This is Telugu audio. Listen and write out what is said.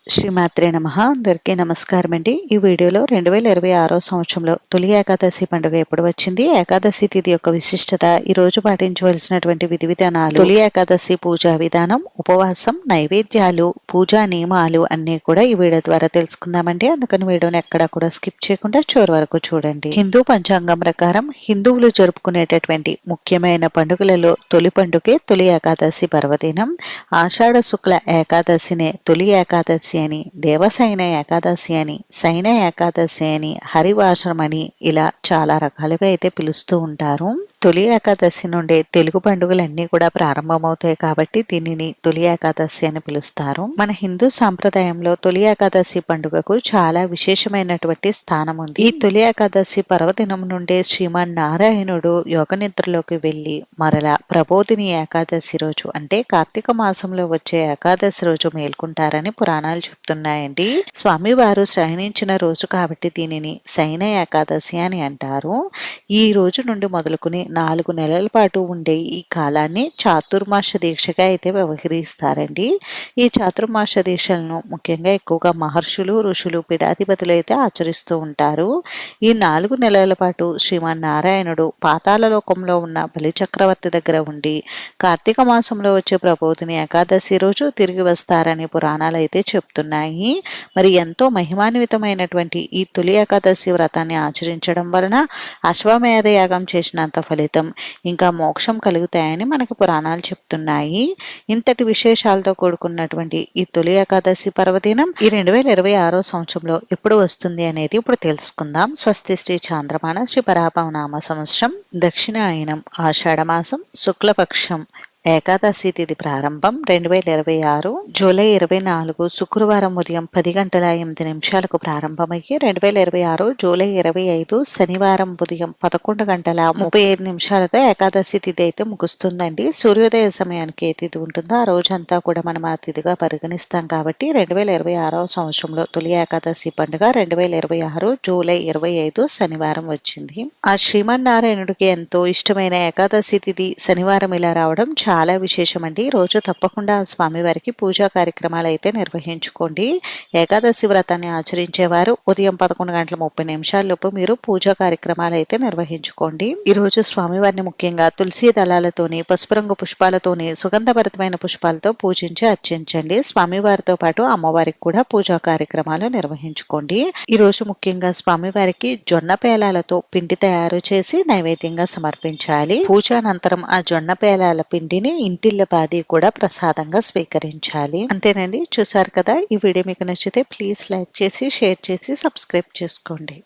శ్రీమాత్రే నమః. అందరికీ నమస్కారం అండి. ఈ వీడియోలో 2026 సంవత్సరంలో తొలి ఏకాదశి పండుగ ఎప్పుడు వచ్చింది, ఏకాదశి తిథి యొక్క విశిష్టత, ఈ రోజు పాటించవలసినటువంటి విధి విధానాలు, తొలి ఏకాదశి పూజా విధానం, ఉపవాసం, నైవేద్యాలు, పూజా నియమాలు అన్నీ కూడా ఈ వీడియో ద్వారా తెలుసుకుందామండి. అందుకని వీడియోని ఎక్కడా కూడా స్కిప్ చేయకుండా చివరి వరకు చూడండి. హిందూ పంచాంగం ప్రకారం హిందువులు జరుపుకునేటటువంటి ముఖ్యమైన పండుగలలో తొలి పండుగే తొలి ఏకాదశి పర్వదినం. ఆషాఢ శుక్ల ఏకాదశినే తొలి ఏకాదశి అని, దేవసైన ఏకాదశి అని, సైన ఏకాదశి అని, హరివాసరం అని ఇలా చాలా రకాలుగా అయితే పిలుస్తూ ఉంటారు. తొలి ఏకాదశి నుండే తెలుగు పండుగలన్నీ కూడా ప్రారంభమవుతాయి కాబట్టి దీనిని తొలి ఏకాదశి అని పిలుస్తారు. మన హిందూ సాంప్రదాయంలో తొలి ఏకాదశి పండుగకు చాలా విశేషమైనటువంటి స్థానం ఉంది. ఈ తొలి ఏకాదశి పర్వదినం నుండే శ్రీమన్నారాయణుడు యోగ నిద్రలోకి వెళ్లి మరలా ప్రబోధిని ఏకాదశి రోజు అంటే కార్తీక మాసంలో వచ్చే ఏకాదశి రోజు మేల్కుంటారని పురాణాలు చెప్తున్నాయండి. స్వామివారు శయనించిన రోజు కాబట్టి దీనిని శయన ఏకాదశి అని అంటారు. ఈ రోజు నుండి మొదలుకుని 4 నెలల పాటు ఉండే ఈ కాలాన్ని చాతుర్మాస దీక్షగా అయితే వ్యవహరిస్తారండి. ఈ చాతుర్మాస దీక్షలను ముఖ్యంగా ఎక్కువగా మహర్షులు, ఋషులు, పీఠాధిపతులు అయితే ఆచరిస్తూ ఉంటారు. ఈ 4 నెలల పాటు శ్రీమన్నారాయణుడు పాతాళ లోకంలో ఉన్న బలి చక్రవర్తి దగ్గర ఉండి కార్తీక మాసంలో వచ్చే ప్రబోధిని ఏకాదశి రోజు తిరిగి వస్తారని పురాణాలు అయితే చెప్తున్నాయి. మరి ఎంతో మహిమాన్వితమైనటువంటి ఈ తొలి ఏకాదశి వ్రతాన్ని ఆచరించడం వలన అశ్వమేధ యాగం చేసినంత ఫలితం ఇంకా మోక్షం కలుగుతాయని మనకు పురాణాలు చెప్తున్నాయి. ఇంతటి విశేషాలతో కూడుకున్నటువంటి ఈ తొలి ఏకాదశి పర్వదినం ఈ 2026 సంవత్సరంలో ఎప్పుడు వస్తుంది అనేది ఇప్పుడు తెలుసుకుందాం. స్వస్తి శ్రీ చాంద్రమాన శ్రీ పరాభవనామ సంవత్సరం దక్షిణాయనం ఆషాఢ మాసం శుక్లపక్షం ఏకాదశి తిథి ప్రారంభం 2026 జూలై 24 శుక్రవారం ఉదయం 10:08 ప్రారంభమయ్యి 2026 జూలై 25 శనివారం ఉదయం 11:35 ఏకాదశి తిథి అయితే ముగుస్తుందండి. సూర్యోదయ సమయానికి ఏ తిథి ఉంటుందో ఆ రోజంతా కూడా మనం ఆ తిథిగా పరిగణిస్తాం కాబట్టి 2026 సంవత్సరంలో తొలి ఏకాదశి పండుగ 2026 జూలై 25 శనివారం వచ్చింది. ఆ శ్రీమన్నారాయణుడికి ఎంతో ఇష్టమైన ఏకాదశి తిథి శనివారం ఇలా రావడం చాలా విశేషం అండి. రోజు తప్పకుండా స్వామివారికి పూజా కార్యక్రమాలు అయితే నిర్వహించుకోండి. ఏకాదశి వ్రతాన్ని ఆచరించేవారు ఉదయం 11:30 లోపు మీరు పూజా కార్యక్రమాలు అయితే నిర్వహించుకోండి. ఈ రోజు స్వామివారిని ముఖ్యంగా తులసి దళాలతోని, పసుపు రంగు పుష్పాలతోని, సుగంధభరితమైన పుష్పాలతో పూజించి అర్చించండి. స్వామివారితో పాటు అమ్మవారికి కూడా పూజా కార్యక్రమాలు నిర్వహించుకోండి. ఈ రోజు ముఖ్యంగా స్వామివారికి జొన్న పేలాలతో పిండి తయారు చేసి నైవేద్యంగా సమర్పించాలి. పూజ అనంతరం ఆ జొన్న పేలాల పిండిని ఇంటిల్ల పాది కూడా ప్రసాదంగా స్వీకరించాలి. అంతేనండి. చూసారు కదా. ఈ వీడియో మీకు నచ్చితే ప్లీజ్ లైక్ చేసి, షేర్ చేసి, సబ్స్క్రైబ్ చేసుకోండి.